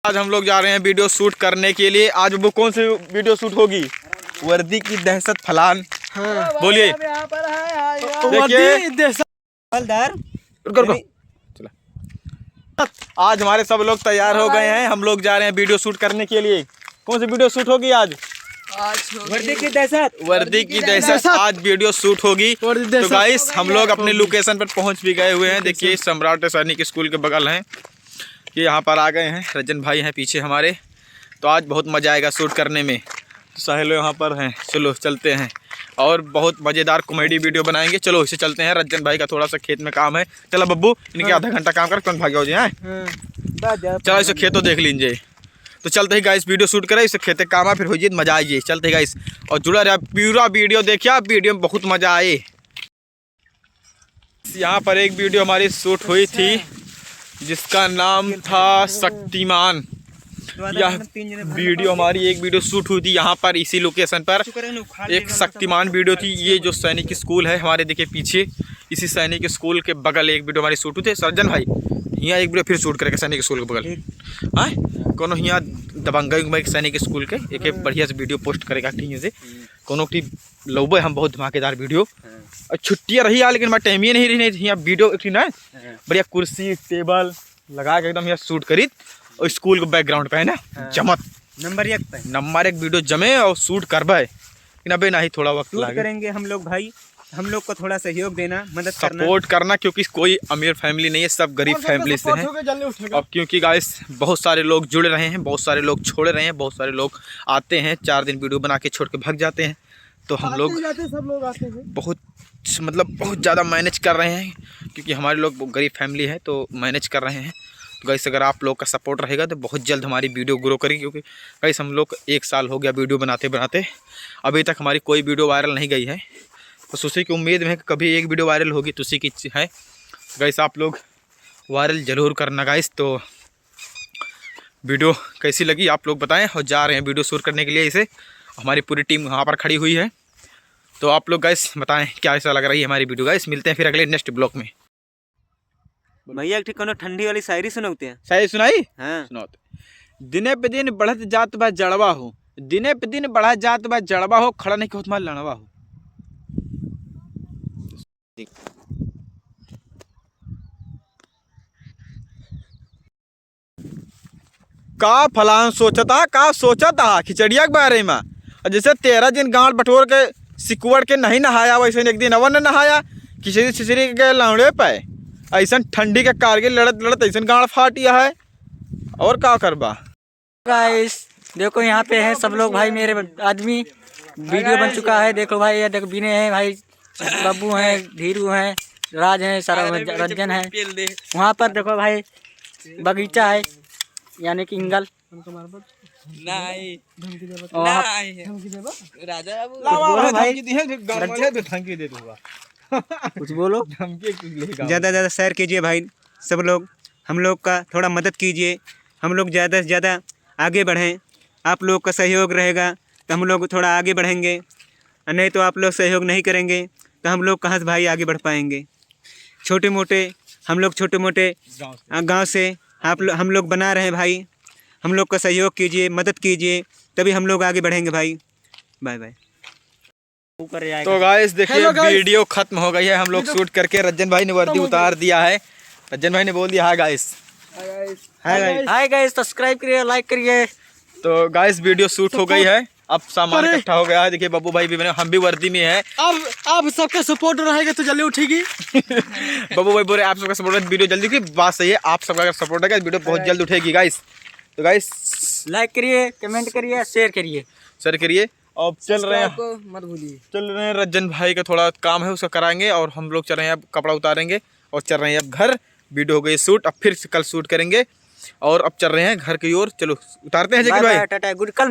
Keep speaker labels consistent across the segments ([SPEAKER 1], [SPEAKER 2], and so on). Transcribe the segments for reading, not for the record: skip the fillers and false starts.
[SPEAKER 1] आज हम लोग जा रहे हैं वीडियो शूट करने के लिए। आज वो कौन सी वीडियो शूट होगी? वर्दी की दहशत फलान। हाँ। बोलिए। देखिए आज हमारे सब लोग तैयार हो गए हैं। हम लोग जा रहे हैं वीडियो शूट करने के लिए। कौन सी वीडियो शूट होगी आज?
[SPEAKER 2] वर्दी की दहशत।
[SPEAKER 1] वर्दी की दहशत आज वीडियो शूट होगी। तो गाइस हम लोग अपने लोकेशन पर पहुंच भी गए हुए हैं। देखिए सम्राट सैनिक स्कूल के बगल हैं कि यहाँ पर आ गए हैं। रजन भाई हैं पीछे हमारे। तो आज बहुत मज़ा आएगा शूट करने में। तो साहिल यहाँ पर हैं। चलो चलते हैं और बहुत मज़ेदार कॉमेडी वीडियो बनाएंगे। चलो इसे चलते हैं। रजन भाई का थोड़ा सा खेत में काम है। चलो बब्बू इनके आधा घंटा काम कर कौन भागे हो जाए। चलो इसे खेतों देख लीजिए। तो चलते ही गाइस वीडियो शूट करें। इसे खेते काम है फिर हो जाए मज़ा आइए। चलते ही गाइस और जुड़ा रहा पूरा वीडियो देखिए। वीडियो में बहुत मज़ा आए। यहाँ पर एक वीडियो हमारी शूट हुई थी जिसका नाम था शक्तिमान। यह वीडियो हमारी एक वीडियो शूट हुई थी यहाँ पर इसी लोकेशन पर। एक शक्तिमान वीडियो थी। ये जो सैनिक स्कूल है हमारे देखिए पीछे, इसी सैनिक स्कूल के बगल एक वीडियो हमारी शूट हुई थी। सर्जन भाई यहाँ एक वीडियो फिर शूट करेगा सैनिक स्कूल के बगल। हाँ कोनो यहाँ दबंगई सैनिक स्कूल के एक बढ़िया से वीडियो पोस्ट करेगा ठीक से। कोनो की लौबे हम बहुत धमाकेदार वीडियो। और छुट्टियाँ रही लेकिन मैं टाइम ही नहीं रही यहाँ वीडियो एक ना बढ़िया कुर्सी टेबल लगा के एकदम यहाँ शूट करी और स्कूल के बैकग्राउंड पे है ना जमत नंबर एक वीडियो जमे और शूट करवाए। लेकिन अबे नहीं थोड़ा वक्त
[SPEAKER 2] करेंगे हम लोग भाई। हम लोग को थोड़ा सहयोग देना, मदद करना,
[SPEAKER 1] सपोर्ट करना क्योंकि कोई अमीर फैमिली नहीं है, सब गरीब फैमिली से हैं। अब क्योंकि गाइस बहुत सारे लोग जुड़ रहे हैं, बहुत सारे लोग छोड़ रहे हैं, बहुत सारे लोग आते हैं 4 दिन वीडियो बना के छोड़ के भाग जाते हैं। तो हम लोग
[SPEAKER 2] सब लोग आते हैं।
[SPEAKER 1] बहुत बहुत ज़्यादा मैनेज कर रहे हैं क्योंकि हमारे लोग गरीब फैमिली है तो मैनेज कर रहे हैं। तो गाइस अगर आप लोग का सपोर्ट रहेगा तो बहुत जल्द हमारी वीडियो ग्रो करेगी। क्योंकि गाइस हम लोग 1 साल हो गया वीडियो बनाते बनाते, अभी तक हमारी कोई वीडियो वायरल नहीं गई है। बस उसी की उम्मीद में कभी एक वीडियो वायरल होगी तो उसी की है। गाइस आप लोग वायरल ज़रूर करना गाइस। तो वीडियो कैसी लगी आप लोग बताएं। और जा रहे हैं वीडियो शूट करने के लिए इसे। हमारी पूरी टीम वहाँ पर खड़ी हुई है। तो आप लोग गाइस बताएं क्या ऐसा लग रही है हमारी वीडियो। गाइस मिलते हैं फिर अगले नेक्स्ट ब्लॉग में।
[SPEAKER 2] भैया एक ठिकाना ठंडी वाली शायरी सुनाते हैं।
[SPEAKER 1] शायरी सुनाई?
[SPEAKER 2] हाँ
[SPEAKER 1] सुनाते। दिने पे दिन बढ़त जात बा जड़वा हो, दिने पे दिन बढ़ा जात बा जड़वा हो, खड़ा नहीं हो तुम्हारा लड़वा हो। का फलान सोचा था खिचड़िया के बारे में। और जैसे 13 दिन गांठ बटोर के सिकुड़ के नहीं नहाया वैसे एक दिन अवन नहाया खिचड़ी छिचड़ी के लौड़े पे। ऐसा ठंडी के कारगिल लड़त लड़त ऐसा गांठ फाटिया है। और क्या करबा
[SPEAKER 3] गाइस देखो यहाँ पे है सब लोग भाई मेरे आदमी। वीडियो बन चुका है देखो भाई। ये देखो बिने हैं भाई, बब्बू हैं, धीरू हैं, राज हैं, सारा रंजन है। वहाँ पर देखो भाई बगीचा है यानी कि इंगल।
[SPEAKER 2] नहीं राजा
[SPEAKER 3] कुछ बोलो।
[SPEAKER 2] ज़्यादा शेयर कीजिए भाई सब लोग। हम लोग का थोड़ा मदद कीजिए। हम लोग ज़्यादा से ज़्यादा आगे बढ़ें। आप लोग का सहयोग रहेगा तो हम लोग थोड़ा आगे बढ़ेंगे। नहीं तो आप लोग सहयोग नहीं करेंगे तो हम लोग कहाँ से भाई आगे बढ़ पाएंगे। हम लोग छोटे मोटे गांव से हम लोग बना रहे हैं भाई। हम लोग का सहयोग कीजिए, मदद कीजिए, तभी हम लोग आगे बढ़ेंगे भाई। Bye bye.
[SPEAKER 1] तो गाइस देखिए वीडियो खत्म हो गई है। हम लोग शूट करके रजन भाई ने वर्दी उतार दिया है। रजन भाई ने बोल दिया hi guys.
[SPEAKER 3] Hi guys subscribe करिए, लाइक करिए।
[SPEAKER 1] तो गाइस वीडियो शूट हो गई है। अब सामान इकट्ठा हो गया है। देखिए बब्बू भाई भी बने, हम भी वर्दी में हैं।
[SPEAKER 3] अब सबका सपोर्ट रहेगा तो जल्दी उठेगी।
[SPEAKER 1] बब्बू भाई बोल रहे आप सबका सपोर्ट वीडियो जल्दी की बात सही है। आप सबका अगर सपोर्ट है वीडियो बहुत जल्द उठेगी गाइस। तो गाइस
[SPEAKER 3] लाइक करिए, कमेंट करिए, शेयर करिए।
[SPEAKER 1] अब चल रहे हैं
[SPEAKER 3] मत भूलिए।
[SPEAKER 1] चल रहे हैं रजन भाई का थोड़ा काम है उसका कराएंगे और हम लोग चल रहे हैं अब कपड़ा उतारेंगे और चल रहे हैं अब घर। वीडियो हो गई शूट। अब फिर कल शूट करेंगे और अब चल रहे हैं घर की ओर। चलो उतारते हैं जैकी भाई।
[SPEAKER 3] Tata good. कल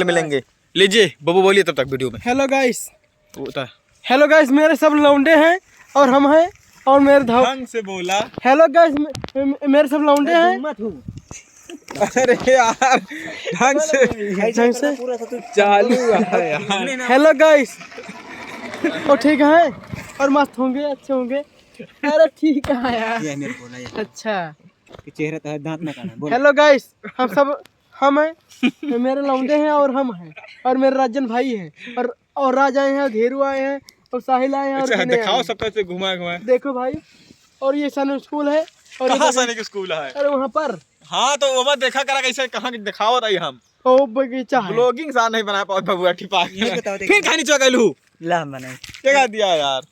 [SPEAKER 3] मिलेंगे।
[SPEAKER 1] लीजिए बब्बू बोलिए तब तक वीडियो में।
[SPEAKER 4] हेलो गाइस मेरे सब लौंडे हैं और हम हैं और मेरे
[SPEAKER 1] ढंग से बोला।
[SPEAKER 4] हेलो गाइस मेरे सब लौंडे हैं।
[SPEAKER 1] अरे यार ढंग से चालू है यार।
[SPEAKER 4] हेलो गाइस और ठीक है और मस्त होंगे, अच्छे होंगे। अरे ठीक है यार। अच्छा
[SPEAKER 2] कि चेहरा तो है, दांत ना काना बोल।
[SPEAKER 4] हेलो गाइस, हम हैं, मेरे लौंडे हैं और हम हैं, और मेरे राजन भाई हैं, और राज आए हैं, घेरू आए हैं, और साहिल आए हैं, और
[SPEAKER 1] अच्छा
[SPEAKER 4] विनय आए
[SPEAKER 1] दिखाओ
[SPEAKER 4] हैं।
[SPEAKER 1] सबका से घुमा घुमा।
[SPEAKER 4] देखो भाई, और ये सैनिक स्कूल है, और
[SPEAKER 1] कहाँ
[SPEAKER 4] ये
[SPEAKER 1] सैनिक स्कूल है?
[SPEAKER 4] अरे वहाँ पर
[SPEAKER 1] हाँ तो वो मत देखा करा कैसे कहाँ दिखाओ रही हम
[SPEAKER 4] वो बगीचा है।
[SPEAKER 1] ब्लॉगिंग सा नहीं बना पाओ बबुआ ठिपा
[SPEAKER 2] बताओ,
[SPEAKER 1] फिर कहानी चौकलू
[SPEAKER 3] ला बनाई
[SPEAKER 1] क्या दिया यार।